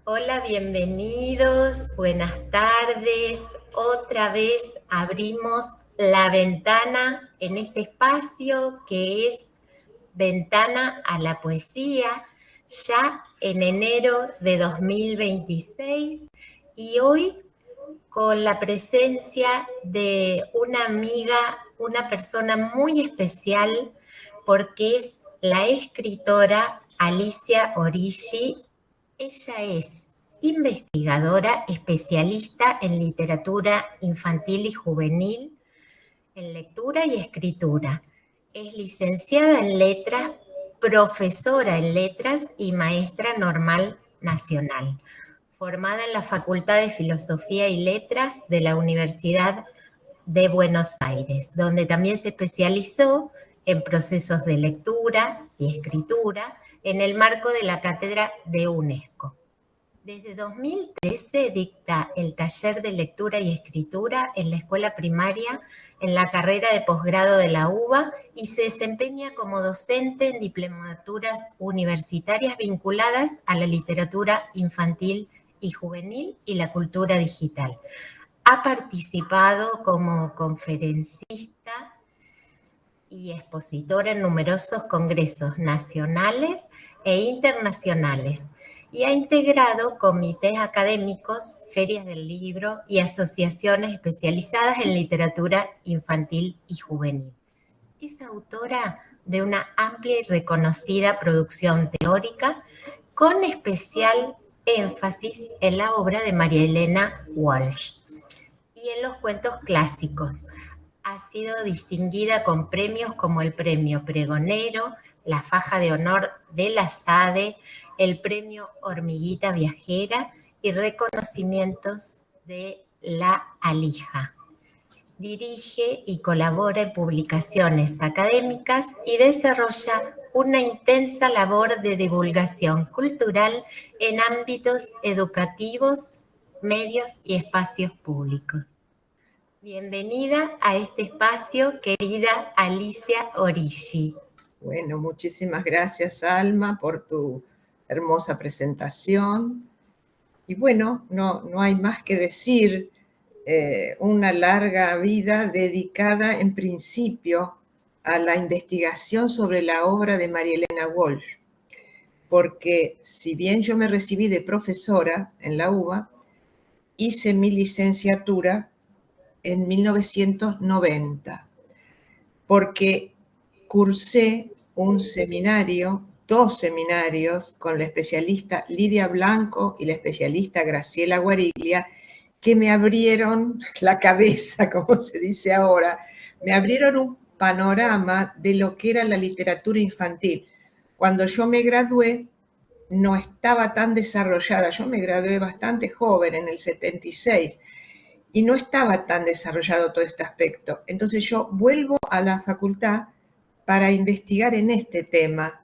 Hola, bienvenidos, buenas tardes. Otra vez abrimos la ventana en este espacio que es Ventana a la Poesía, ya en enero de 2026 y hoy con la presencia de una amiga, una persona muy especial porque es la escritora Alicia Origi. Ella es investigadora especialista en literatura infantil y juvenil, en lectura y escritura. Es licenciada en letras, profesora en letras y maestra normal nacional. Formada en la Facultad de Filosofía y Letras de la Universidad de Buenos Aires, donde también se especializó en procesos de lectura y escritura en el marco de la cátedra de UNESCO. Desde 2013 dicta el taller de lectura y escritura en la escuela primaria, en la carrera de posgrado de la UBA y se desempeña como docente en diplomaturas universitarias vinculadas a la literatura infantil y juvenil y la cultura digital. Ha participado como conferencista y expositora en numerosos congresos nacionales e internacionales y ha integrado comités académicos, ferias del libro y asociaciones especializadas en literatura infantil y juvenil. Es autora de una amplia y reconocida producción teórica con especial énfasis en la obra de María Elena Walsh y en los cuentos clásicos. Ha sido distinguida con premios como el Premio Pregonero, la Faja de Honor de la SADE, el Premio Hormiguita Viajera y reconocimientos de la Alija. Dirige y colabora en publicaciones académicas y desarrolla una intensa labor de divulgación cultural en ámbitos educativos, medios y espacios públicos. Bienvenida a este espacio, querida Alicia Origi. Bueno, muchísimas gracias, Alma, por tu hermosa presentación. Y bueno, no hay más que decir, una larga vida dedicada en principio a la investigación sobre la obra de María Elena Walsh, porque si bien yo me recibí de profesora en la UBA, hice mi licenciatura en 1990, porque cursé un seminario, 2 seminarios, con la especialista Lidia Blanco y la especialista Graciela Guariglia, que me abrieron la cabeza, como se dice ahora, me abrieron un panorama de lo que era la literatura infantil. Cuando yo me gradué, no estaba tan desarrollada. Yo me gradué bastante joven, en el 76, y no estaba tan desarrollado todo este aspecto. Entonces yo vuelvo a la facultad para investigar en este tema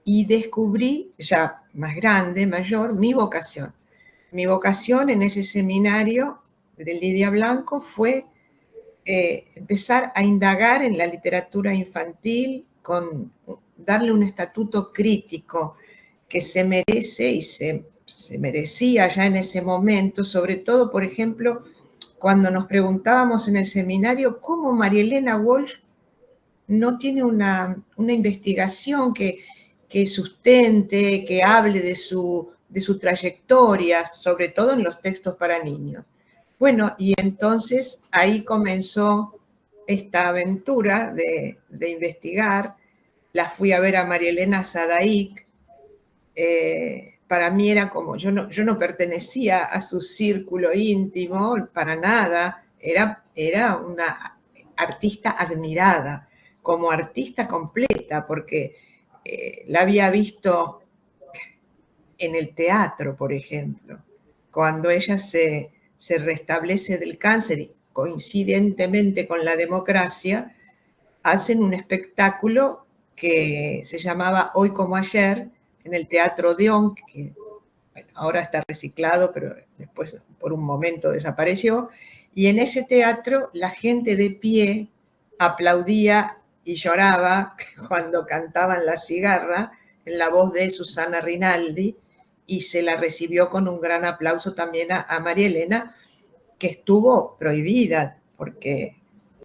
y descubrí, ya más grande, mayor, mi vocación. Mi vocación en ese seminario de Lidia Blanco fue empezar a indagar en la literatura infantil, con darle un estatuto crítico que se merece y se merecía ya en ese momento, sobre todo, por ejemplo, cuando nos preguntábamos en el seminario cómo María Elena Walsh no tiene una investigación que sustente, que hable de su trayectoria, sobre todo en los textos para niños. Bueno, y entonces ahí comenzó esta aventura de investigar. La fui a ver a María Elena Sadaik. Para mí era como, yo no pertenecía a su círculo íntimo, para nada, era una artista admirada, como artista completa, porque la había visto en el teatro, por ejemplo, cuando ella se restablece del cáncer y coincidentemente con la democracia, hacen un espectáculo que se llamaba Hoy como ayer, en el Teatro Odeón, que bueno, ahora está reciclado, pero después por un momento desapareció, y en ese teatro la gente de pie aplaudía y lloraba cuando cantaban La cigarra, en la voz de Susana Rinaldi, y se la recibió con un gran aplauso también a María Elena, que estuvo prohibida, porque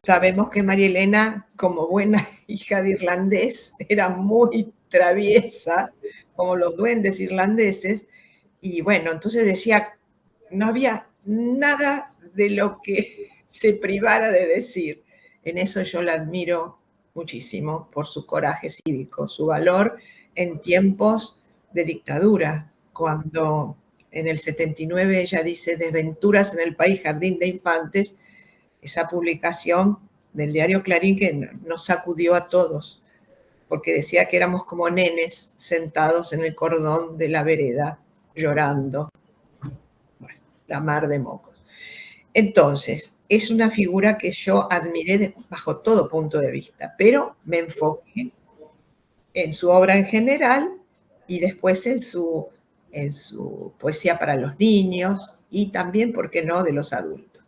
sabemos que María Elena, como buena hija de irlandés, era muy traviesa, como los duendes irlandeses, y bueno, entonces decía, no había nada de lo que se privara de decir. En eso yo la admiro muchísimo por su coraje cívico, su valor en tiempos de dictadura, cuando en el 79 ella dice Desventuras en el país, jardín de infantes, esa publicación del diario Clarín que nos sacudió a todos, porque decía que éramos como nenes sentados en el cordón de la vereda llorando. Bueno, la mar de mocos. Entonces, es una figura que yo admiré bajo todo punto de vista, pero me enfoqué en su obra en general y después en su poesía para los niños y también, ¿por qué no?, de los adultos.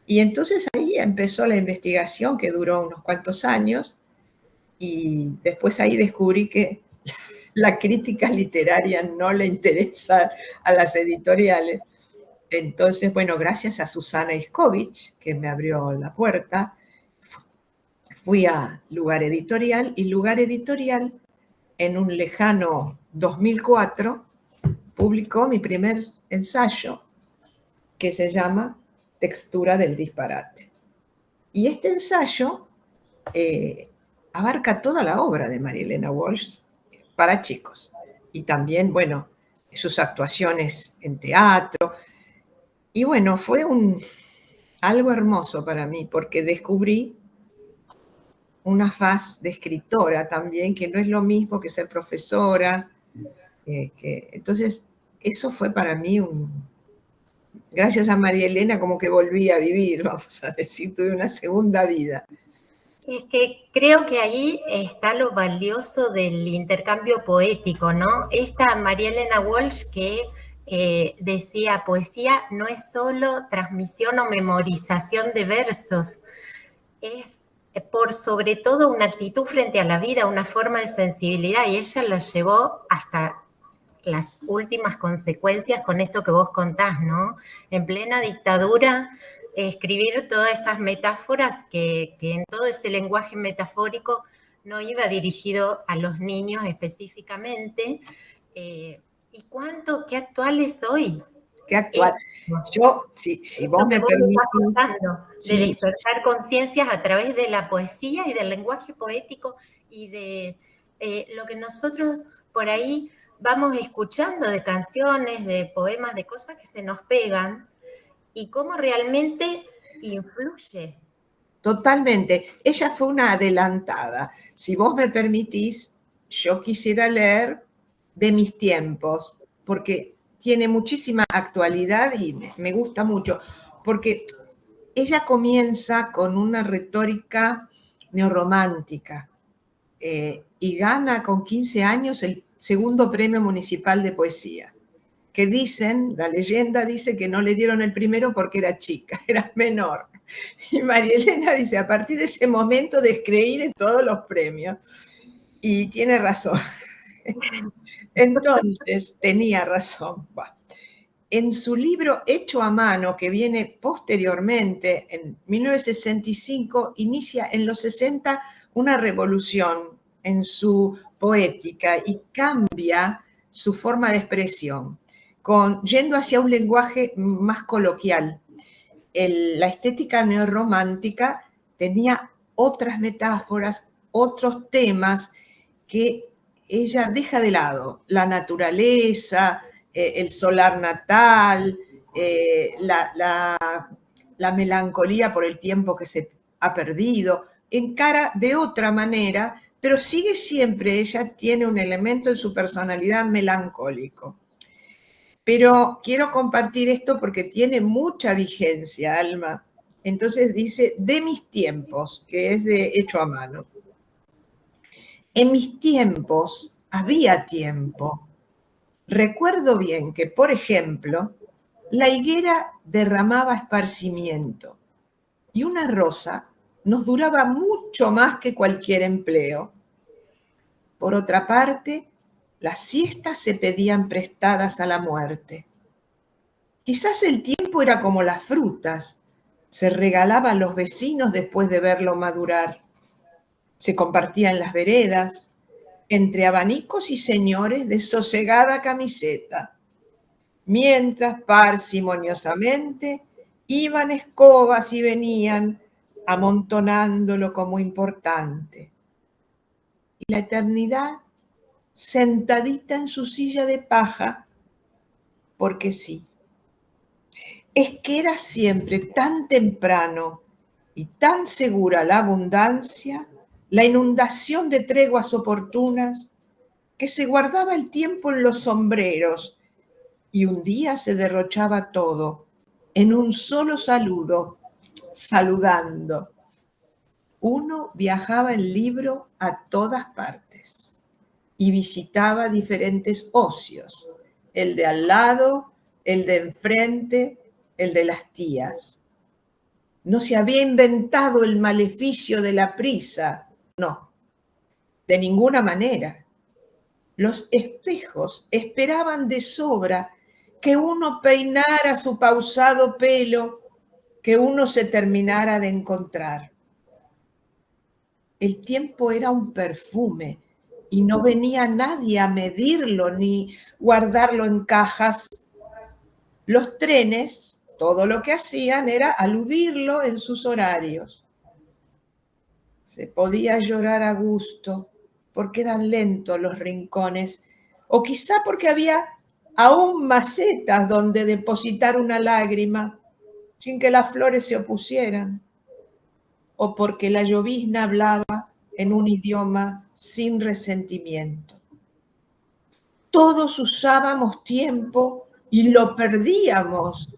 Y entonces ahí empezó la investigación que duró unos cuantos años y después ahí descubrí que la crítica literaria no le interesa a las editoriales. Entonces, bueno, gracias a Susana Iskovich, que me abrió la puerta, fui a Lugar Editorial y Lugar Editorial en un lejano 2004 publicó mi primer ensayo que se llama Textura del disparate. Y este ensayo abarca toda la obra de María Elena Walsh para chicos. Y también, bueno, sus actuaciones en teatro. Y bueno, fue algo hermoso para mí porque descubrí una faz de escritora también, que no es lo mismo que ser profesora. Entonces, eso fue para mí gracias a María Elena como que volví a vivir, vamos a decir, tuve una segunda vida. Es que creo que ahí está lo valioso del intercambio poético, ¿no? Esta María Elena Walsh que decía, poesía no es solo transmisión o memorización de versos, es por sobre todo una actitud frente a la vida, una forma de sensibilidad, y ella lo llevó hasta las últimas consecuencias con esto que vos contás, ¿no? En plena dictadura, escribir todas esas metáforas que en todo ese lenguaje metafórico no iba dirigido a los niños específicamente. ¿Y qué actual es hoy? Qué actual. Yo, si vos me permitís, de despertar conciencias a través de la poesía y del lenguaje poético y de lo que nosotros por ahí vamos escuchando de canciones, de poemas, de cosas que se nos pegan y cómo realmente influye. Totalmente. Ella fue una adelantada. Si vos me permitís, yo quisiera leer De mis tiempos, porque tiene muchísima actualidad y me gusta mucho, porque ella comienza con una retórica neorromántica y gana con 15 años el segundo premio municipal de poesía, que dicen, la leyenda dice que no le dieron el primero porque era chica, era menor. Y María Elena dice, a partir de ese momento descreí de todos los premios. Y tiene razón. Entonces, tenía razón. Bueno, en su libro Hecho a mano, que viene posteriormente, en 1965, inicia en los 60 una revolución en su poética y cambia su forma de expresión, yendo hacia un lenguaje más coloquial. La estética neorromántica tenía otras metáforas, otros temas que ella deja de lado, la naturaleza, el solar natal, la melancolía por el tiempo que se ha perdido, encara de otra manera, pero sigue siempre, ella tiene un elemento en su personalidad melancólico. Pero quiero compartir esto porque tiene mucha vigencia, Alma. Entonces dice, de mis tiempos, que es de Hecho a mano. En mis tiempos había tiempo. Recuerdo bien que, por ejemplo, la higuera derramaba esparcimiento y una rosa nos duraba mucho más que cualquier empleo. Por otra parte, Las siestas se pedían prestadas a la muerte. Quizás el tiempo era como las frutas, se regalaba a los vecinos después de verlo madurar. Se compartía en las veredas, entre abanicos y señores de sosegada camiseta, mientras parsimoniosamente iban escobas y venían amontonándolo como importante. Y la eternidad sentadita en su silla de paja, porque sí. Es que era siempre tan temprano y tan segura la abundancia, la inundación de treguas oportunas, que se guardaba el tiempo en los sombreros y un día se derrochaba todo en un solo saludo, saludando. Uno viajaba en libro a todas partes y visitaba diferentes ocios, el de al lado, el de enfrente, el de las tías. No se había inventado el maleficio de la prisa, no, de ninguna manera. Los espejos esperaban de sobra que uno peinara su pausado pelo, que uno se terminara de encontrar. El tiempo era un perfume y no venía nadie a medirlo ni guardarlo en cajas. Los trenes, todo lo que hacían era aludirlo en sus horarios. Se podía llorar a gusto porque eran lentos los rincones, o quizá porque había aún macetas donde depositar una lágrima sin que las flores se opusieran, o porque la llovizna hablaba en un idioma sin resentimiento. Todos usábamos tiempo y lo perdíamos,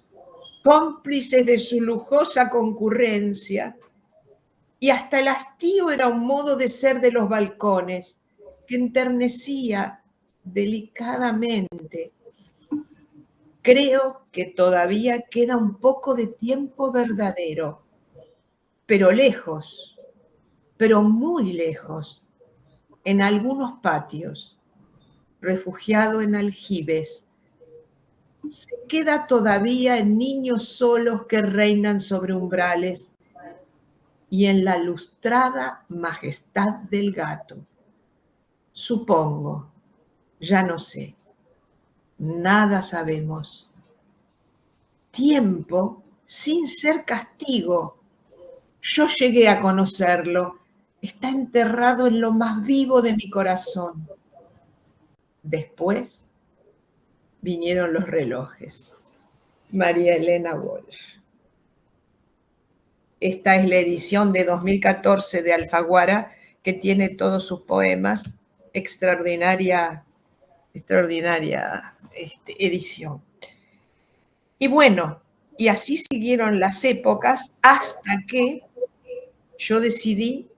cómplices de su lujosa concurrencia, y hasta el hastío era un modo de ser de los balcones que enternecía delicadamente. Creo que todavía queda un poco de tiempo verdadero, pero lejos, pero muy lejos, en algunos patios, refugiado en aljibes. Se queda todavía en niños solos que reinan sobre umbrales y en la lustrada majestad del gato. Supongo, ya no sé, nada sabemos. Tiempo sin ser castigo. Yo llegué a conocerlo, está enterrado en lo más vivo de mi corazón. Después vinieron los relojes. María Elena Walsh. Esta es la edición de 2014 de Alfaguara, que tiene todos sus poemas. Extraordinaria edición. Y bueno, y así siguieron las épocas hasta que yo decidí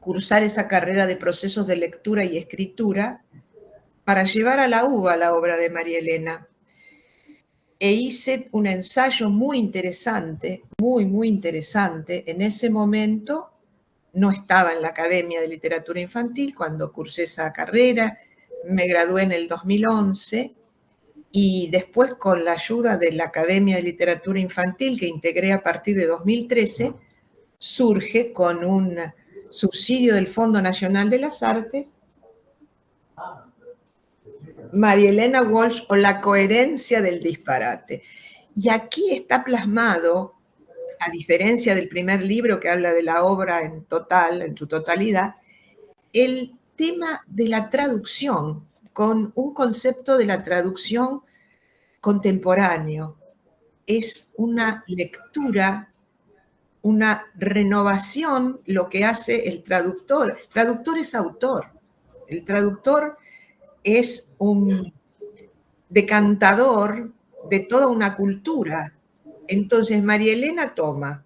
cursar esa carrera de procesos de lectura y escritura para llevar a la UBA la obra de María Elena. E hice un ensayo muy interesante, muy interesante. En ese momento no estaba en la Academia de Literatura Infantil cuando cursé esa carrera, me gradué en el 2011 y después con la ayuda de la Academia de Literatura Infantil que integré a partir de 2013, surge con un subsidio del Fondo Nacional de las Artes María Elena Walsh o la coherencia del disparate. Y aquí está plasmado, a diferencia del primer libro que habla de la obra en su totalidad, el tema de la traducción, con un concepto de la traducción contemporáneo. Es una lectura, una renovación, lo que hace el traductor. El traductor es autor. El traductor es un decantador de toda una cultura. Entonces, María Elena toma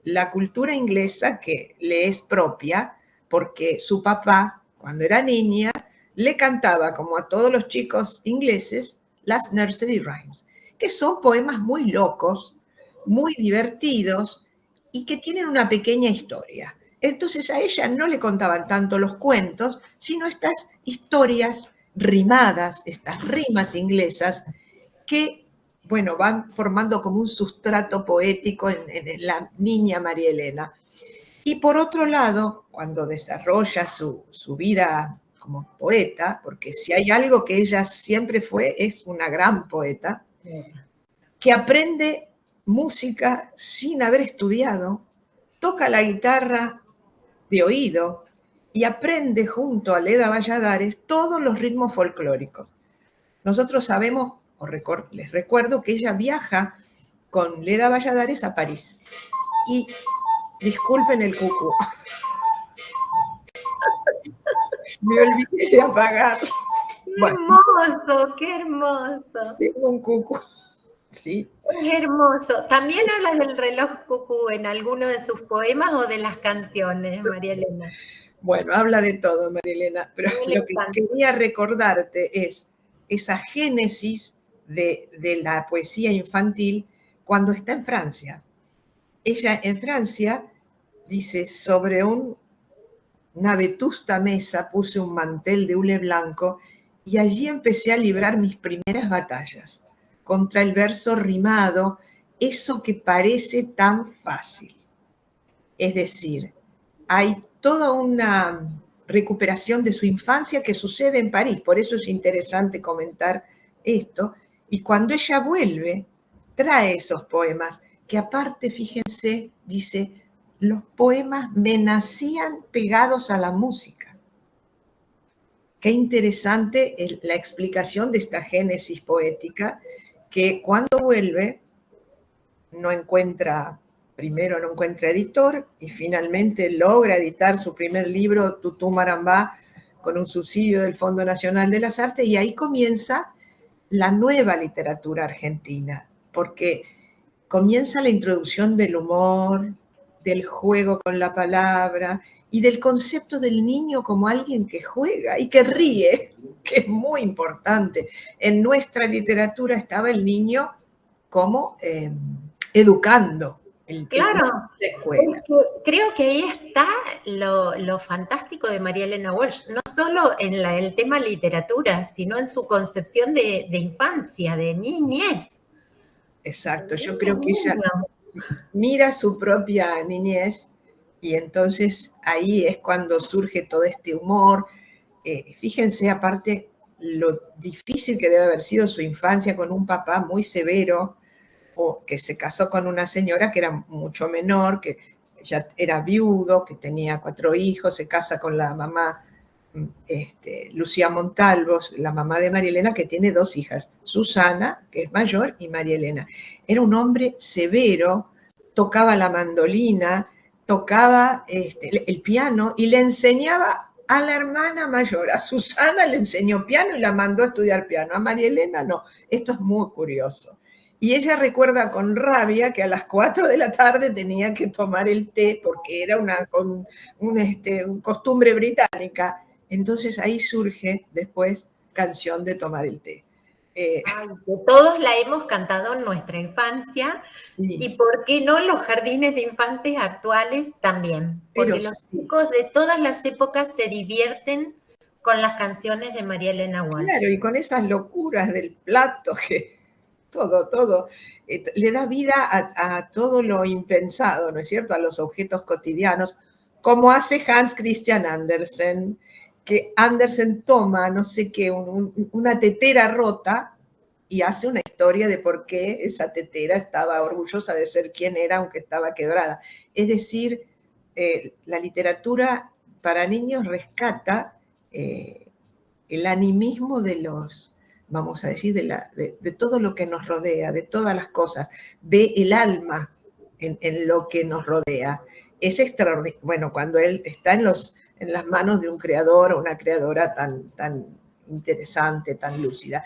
la cultura inglesa que le es propia, porque su papá, cuando era niña, le cantaba, como a todos los chicos ingleses, las nursery rhymes, que son poemas muy locos, muy divertidos y que tienen una pequeña historia. Entonces a ella no le contaban tanto los cuentos, sino estas historias rimadas, estas rimas inglesas, que, bueno, van formando como un sustrato poético en la niña María Elena. Y por otro lado, cuando desarrolla su vida como poeta, porque si hay algo que ella siempre fue, es una gran poeta, que aprende música sin haber estudiado, toca la guitarra de oído y aprende junto a Leda Valladares todos los ritmos folclóricos. Nosotros sabemos, les recuerdo que ella viaja con Leda Valladares a París. Y disculpen el cucú. Me olvidé de apagar. ¡Qué hermoso! ¡Qué hermoso! Tengo un cucú. Sí. Es hermoso. ¿También hablas del reloj cucú en alguno de sus poemas o de las canciones, María Elena? Bueno, habla de todo, María Elena, pero lo que quería recordarte es esa génesis de la poesía infantil cuando está en Francia. Ella en Francia dice, sobre una vetusta mesa puse un mantel de hule blanco y allí empecé a librar mis primeras batallas contra el verso rimado, eso que parece tan fácil. Es decir, hay toda una recuperación de su infancia que sucede en París, por eso es interesante comentar esto, y cuando ella vuelve, trae esos poemas, que aparte, fíjense, dice, los poemas me nacían pegados a la música. Qué interesante la explicación de esta génesis poética, que cuando vuelve primero no encuentra editor y finalmente logra editar su primer libro, Tutú Marambá, con un subsidio del Fondo Nacional de las Artes, y ahí comienza la nueva literatura argentina, porque comienza la introducción del humor, del juego con la palabra y del concepto del niño como alguien que juega y que ríe, que es muy importante. En nuestra literatura estaba el niño como educando. Claro, la escuela. Creo que ahí está lo fantástico de María Elena Walsh, no solo en el tema literatura, sino en su concepción de infancia, de niñez. Exacto, yo creo que ella mira su propia niñez y entonces ahí es cuando surge todo este humor. Fíjense aparte lo difícil que debe haber sido su infancia con un papá muy severo, o que se casó con una señora que era mucho menor, que ya era viudo, que tenía 4 hijos, se casa con la mamá Lucía Montalvos, la mamá de María Elena, que tiene 2 hijas, Susana, que es mayor, y María Elena. Era un hombre severo, tocaba la mandolina, tocaba el piano y le enseñaba a la hermana mayor, a Susana le enseñó piano y la mandó a estudiar piano, a María Elena no. Esto es muy curioso. Y ella recuerda con rabia que a las 4 de la tarde tenía que tomar el té porque era una costumbre británica. Entonces ahí surge después Canción de tomar el té. Ay, que todos la hemos cantado en nuestra infancia, sí. Y por qué no los jardines de infantes actuales también, porque los chicos de todas las épocas se divierten con las canciones de María Elena Walsh. Claro, y con esas locuras del plato que todo, le da vida a todo lo impensado, ¿no es cierto?, a los objetos cotidianos, como hace Hans Christian Andersen, que Andersen toma, no sé qué, una tetera rota y hace una historia de por qué esa tetera estaba orgullosa de ser quien era, aunque estaba quebrada. Es decir, la literatura para niños rescata el animismo de los, vamos a decir, de todo lo que nos rodea, de todas las cosas, ve el alma en lo que nos rodea. Es extraordinario, bueno, cuando él está en las manos de un creador o una creadora tan interesante, tan lúcida.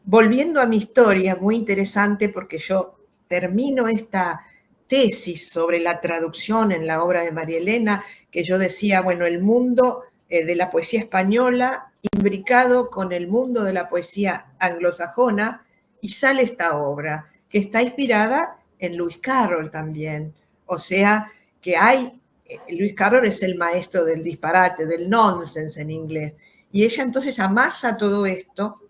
Volviendo a mi historia, muy interesante porque yo termino esta tesis sobre la traducción en la obra de María Elena, que yo decía, bueno, el mundo de la poesía española imbricado con el mundo de la poesía anglosajona, y sale esta obra, que está inspirada en Lewis Carroll también. O sea, que Lewis Carroll es el maestro del disparate, del nonsense en inglés, Y ella entonces amasa todo esto,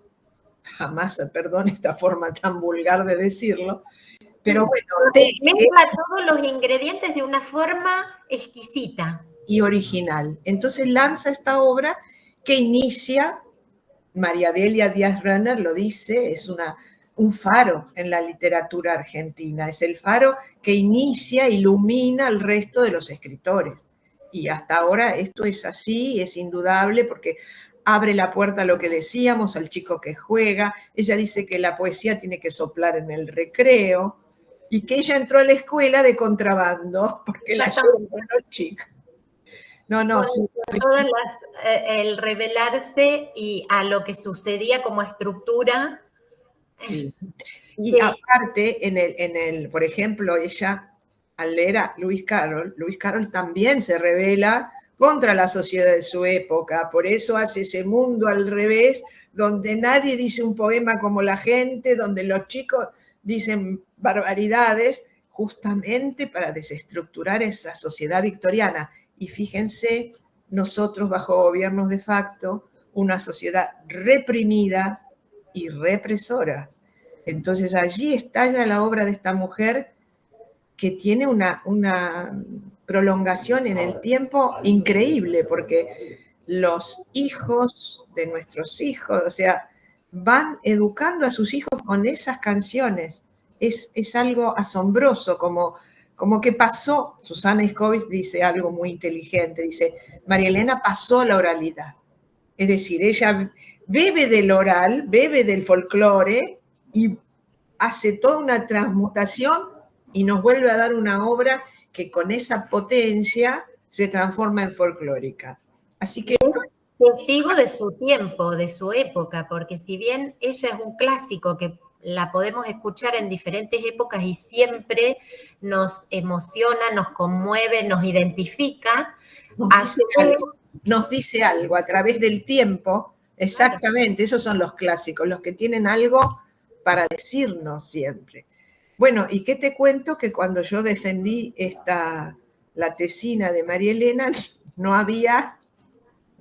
amasa, perdón esta forma tan vulgar de decirlo, pero bueno, mezcla todos los ingredientes de una forma exquisita. Y original. Entonces lanza esta obra que inicia, María Delia Díaz Renner lo dice, es un faro en la literatura argentina, es el faro que inicia, ilumina al resto de los escritores. Y hasta ahora esto es así, es indudable, porque abre la puerta a lo que decíamos, al chico que juega. Ella dice que la poesía tiene que soplar en el recreo y que ella entró a la escuela de contrabando porque la llevan los chicos. No, sí. Todas el revelarse y a lo que sucedía como estructura. Sí. Y aparte, por ejemplo, ella, al leer a Lewis Carroll también se revela contra la sociedad de su época, por eso hace ese mundo al revés, donde nadie dice un poema como la gente, donde los chicos dicen barbaridades, justamente para desestructurar esa sociedad victoriana. Y fíjense, nosotros bajo gobiernos de facto, una sociedad reprimida y represora. Entonces allí estalla la obra de esta mujer que tiene una prolongación en el tiempo increíble, porque los hijos de nuestros hijos, o sea, van educando a sus hijos con esas canciones. Es algo asombroso, como que pasó, Susana Iscovich dice algo muy inteligente, dice, María Elena pasó la oralidad. Es decir, ella bebe del oral, bebe del folclore y hace toda una transmutación y nos vuelve a dar una obra que con esa potencia se transforma en folclórica. Así que testigo de su tiempo, de su época, porque si bien ella es un clásico que la podemos escuchar en diferentes épocas y siempre nos emociona, nos conmueve, nos identifica, nos dice algo a través del tiempo, exactamente, esos son los clásicos, los que tienen algo para decirnos siempre. Bueno, ¿y qué te cuento? Que cuando yo defendí la tesina de María Elena, no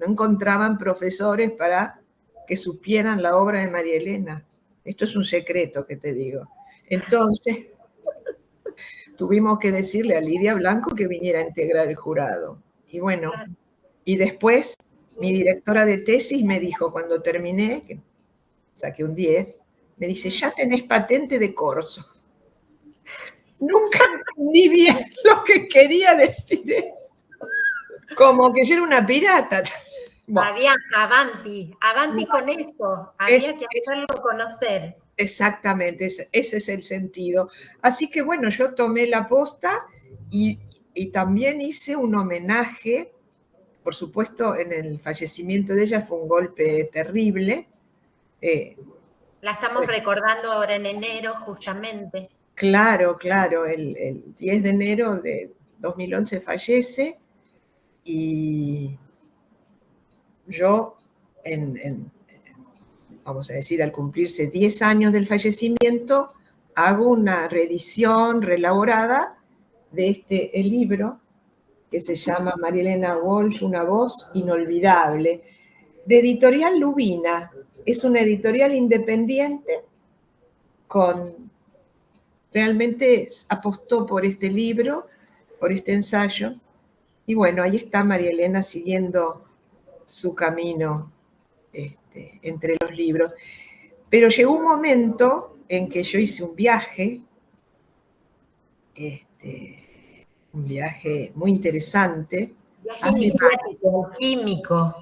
encontraban profesores para que supieran la obra de María Elena. Esto es un secreto que te digo. Entonces, tuvimos que decirle a Lidia Blanco que viniera a integrar el jurado. Y bueno, y después mi directora de tesis me dijo, cuando terminé, que saqué un 10, me dice, ya tenés patente de corso. Nunca entendí bien lo que quería decir eso. Como que yo era una pirata. Bueno, había avanti con esto, había que hacerlo conocer. Exactamente, ese es el sentido. Así que bueno, yo tomé la posta y también hice un homenaje, por supuesto, en el fallecimiento de ella fue un golpe terrible. La estamos recordando ahora en enero, justamente. Claro, el 10 de enero de 2011 fallece y yo, vamos a decir, al cumplirse 10 años del fallecimiento, hago una reedición reelaborada de el libro que se llama María Elena Walsh, una voz inolvidable, de Editorial Lubina. Es una editorial independiente realmente apostó por este libro, por este ensayo, y bueno, ahí está María Elena siguiendo su camino entre los libros. Pero llegó un momento en que yo hice un viaje muy interesante. Viaje iniciático, alquímico.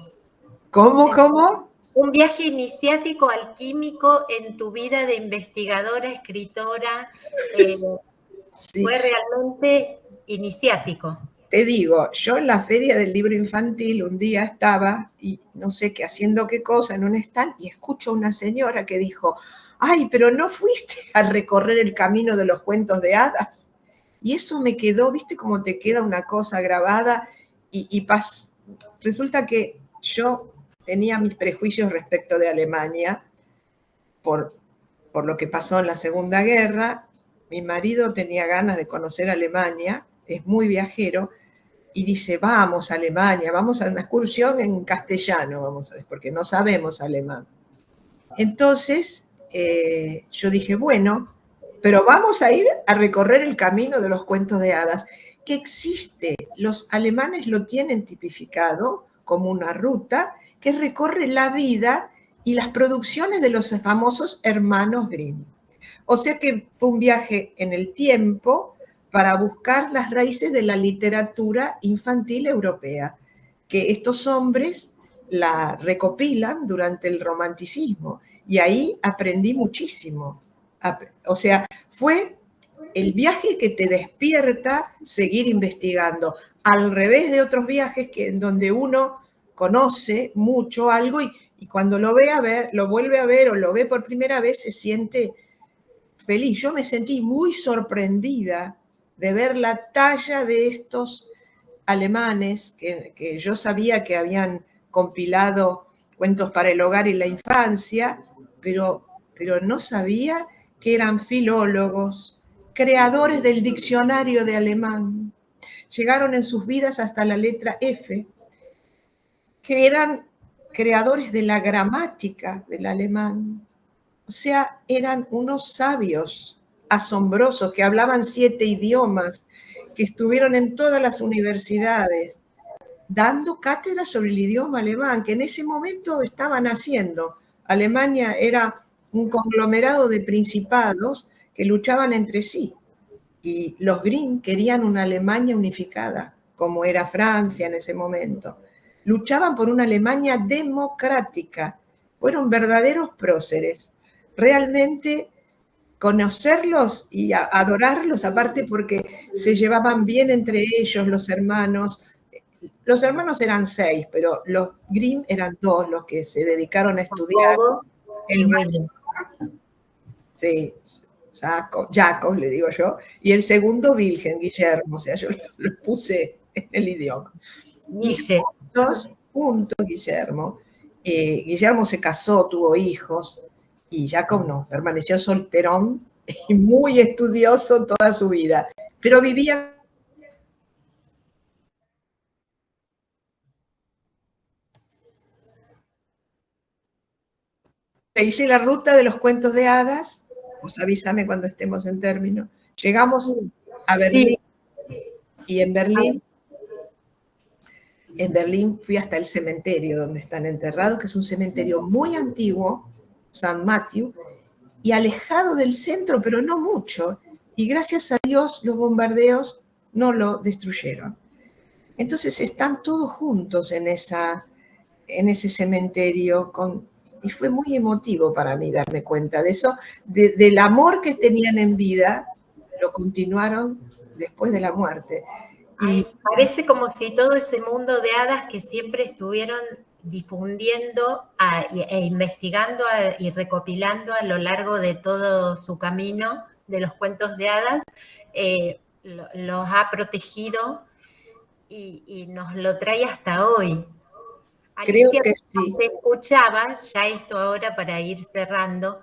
¿Cómo? Un viaje iniciático alquímico en tu vida de investigadora, escritora. Sí. Fue realmente iniciático. Te digo, yo en la feria del libro infantil un día estaba, y no sé qué, haciendo qué cosa en un stand, y escucho a una señora que dijo, ay, pero ¿no fuiste a recorrer el camino de los cuentos de hadas? Y eso me quedó, ¿viste cómo te queda una cosa grabada? Resulta que yo tenía mis prejuicios respecto de Alemania por lo que pasó en la Segunda Guerra. Mi marido tenía ganas de conocer Alemania, es muy viajero, y dice, vamos a Alemania, vamos a una excursión en castellano, vamos a ver, porque no sabemos alemán. Entonces, yo dije, bueno, pero vamos a ir a recorrer el camino de los cuentos de hadas, que existe. Los alemanes lo tienen tipificado como una ruta que recorre la vida y las producciones de los famosos hermanos Grimm. O sea que fue un viaje en el tiempo para buscar las raíces de la literatura infantil europea, que estos hombres la recopilan durante el romanticismo. Y ahí aprendí muchísimo. O sea, fue el viaje que te despierta seguir investigando, al revés de otros viajes en donde uno conoce mucho algo y cuando lo ve a ver, lo vuelve a ver o lo ve por primera vez, se siente feliz. Yo me sentí muy sorprendida de ver la talla de estos alemanes que yo sabía que habían compilado cuentos para el hogar y la infancia, pero no sabía que eran filólogos, creadores del diccionario de alemán. Llegaron en sus vidas hasta la letra F, que eran creadores de la gramática del alemán. O sea, eran unos sabios asombrosos que hablaban 7 idiomas, que estuvieron en todas las universidades dando cátedra sobre el idioma alemán, que en ese momento estaban haciendo. Alemania era un conglomerado de principados que luchaban entre sí. Y los Grimm querían una Alemania unificada, como era Francia en ese momento. Luchaban por una Alemania democrática. Fueron verdaderos próceres. Realmente conocerlos y adorarlos, aparte porque se llevaban bien entre ellos los hermanos. Los hermanos eran 6, pero los Grimm eran 2 los que se dedicaron a estudiar. El mayor, sí, Jacob, le digo yo, y el segundo Wilhelm, Guillermo, o sea, yo lo puse en el idioma. Y juntos, Guillermo. Guillermo se casó, tuvo hijos, y Jacob no, permaneció solterón y muy estudioso toda su vida, pero vivía. Hice la ruta de los cuentos de hadas, pues avísame cuando estemos en término. Llegamos a Berlín, sí. Y en Berlín fui hasta el cementerio donde están enterrados, que es un cementerio muy antiguo, San Matthew, y alejado del centro, pero no mucho. Y gracias a Dios los bombardeos no lo destruyeron. Entonces están todos juntos en ese cementerio y fue muy emotivo para mí darme cuenta de eso, del amor que tenían en vida, lo continuaron después de la muerte. Y parece como si todo ese mundo de hadas que siempre estuvieron difundiendo e investigando y recopilando a lo largo de todo su camino de los cuentos de hadas, los ha protegido y nos lo trae hasta hoy. Creo Alicia, que sí. te escuchaba, ya esto ahora para ir cerrando,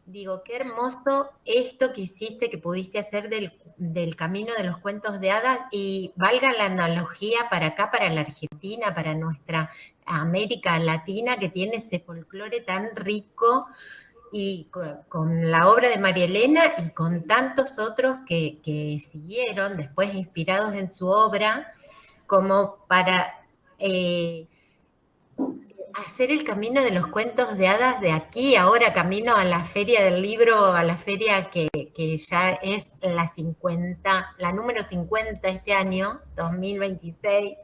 digo, qué hermoso esto que hiciste, que pudiste hacer del camino de los cuentos de hadas, y valga la analogía para acá, para la Argentina, para nuestra América Latina, que tiene ese folclore tan rico, y con la obra de María Elena y con tantos otros que siguieron después inspirados en su obra, como para hacer el camino de los cuentos de hadas de aquí, ahora camino a la feria del libro, a la feria que ya es la número 50 este año, 2026.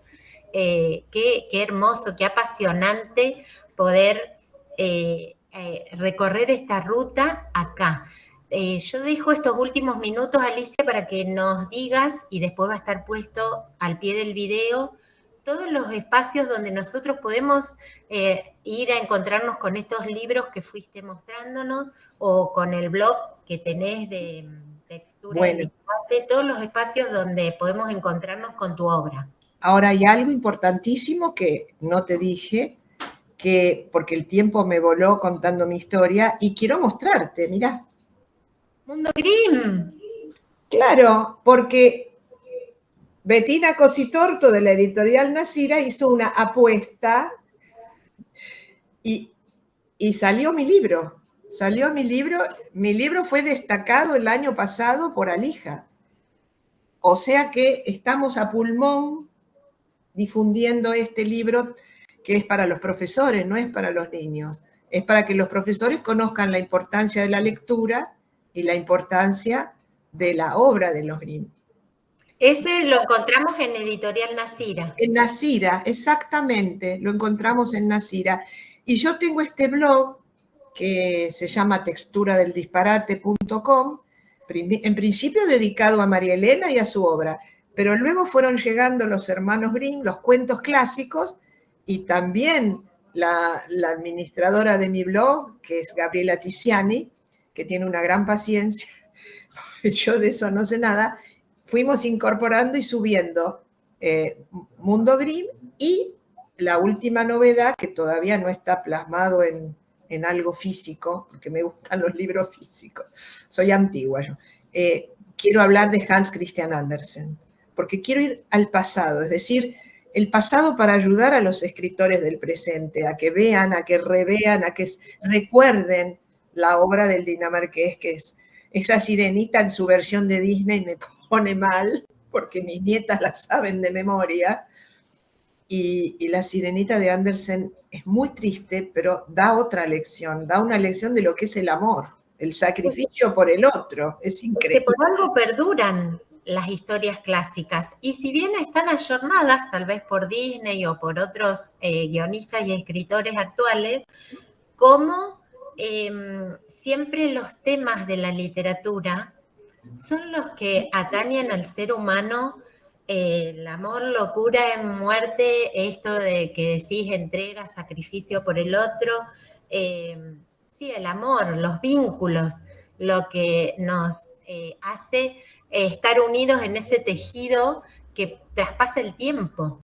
Qué hermoso, qué apasionante poder recorrer esta ruta acá. Yo dejo estos últimos minutos, Alicia, para que nos digas, y después va a estar puesto al pie del video, todos los espacios donde nosotros podemos ir a encontrarnos con estos libros que fuiste mostrándonos, o con el blog que tenés de textura, bueno, todos los espacios donde podemos encontrarnos con tu obra. Ahora hay algo importantísimo que no te dije, porque el tiempo me voló contando mi historia, y quiero mostrarte, mirá. Mundo Grimm. Claro, porque Bettina Cositorto de la editorial Nasira hizo una apuesta y salió mi libro. Salió mi libro fue destacado el año pasado por Alija. O sea que estamos a pulmón difundiendo este libro que es para los profesores, no es para los niños. Es para que los profesores conozcan la importancia de la lectura y la importancia de la obra de los Grimm. Ese lo encontramos en Editorial Nasira. En Nasira, exactamente, lo encontramos en Nasira. Y yo tengo este blog que se llama texturadeldisparate.com, en principio dedicado a María Elena y a su obra, pero luego fueron llegando los hermanos Grimm, los cuentos clásicos, y también la administradora de mi blog, que es Gabriela Tiziani, que tiene una gran paciencia, yo de eso no sé nada, fuimos incorporando y subiendo Mundo Grimm y la última novedad, que todavía no está plasmado en algo físico, porque me gustan los libros físicos, soy antigua yo, quiero hablar de Hans Christian Andersen, porque quiero ir al pasado, es decir, el pasado para ayudar a los escritores del presente, a que vean, a que revean, a que recuerden la obra del dinamarqués, que es esa sirenita en su versión de Disney me pone mal, porque mis nietas la saben de memoria, y la sirenita de Andersen es muy triste, pero da otra lección, da una lección de lo que es el amor, el sacrificio por el otro, es increíble. Porque por algo perduran las historias clásicas, y si bien están ayornadas, tal vez por Disney o por otros guionistas y escritores actuales, como siempre los temas de la literatura son los que atañen al ser humano, el amor, locura, muerte, esto de que decís entrega, sacrificio por el otro, sí, el amor, los vínculos, lo que nos hace estar unidos en ese tejido que traspasa el tiempo.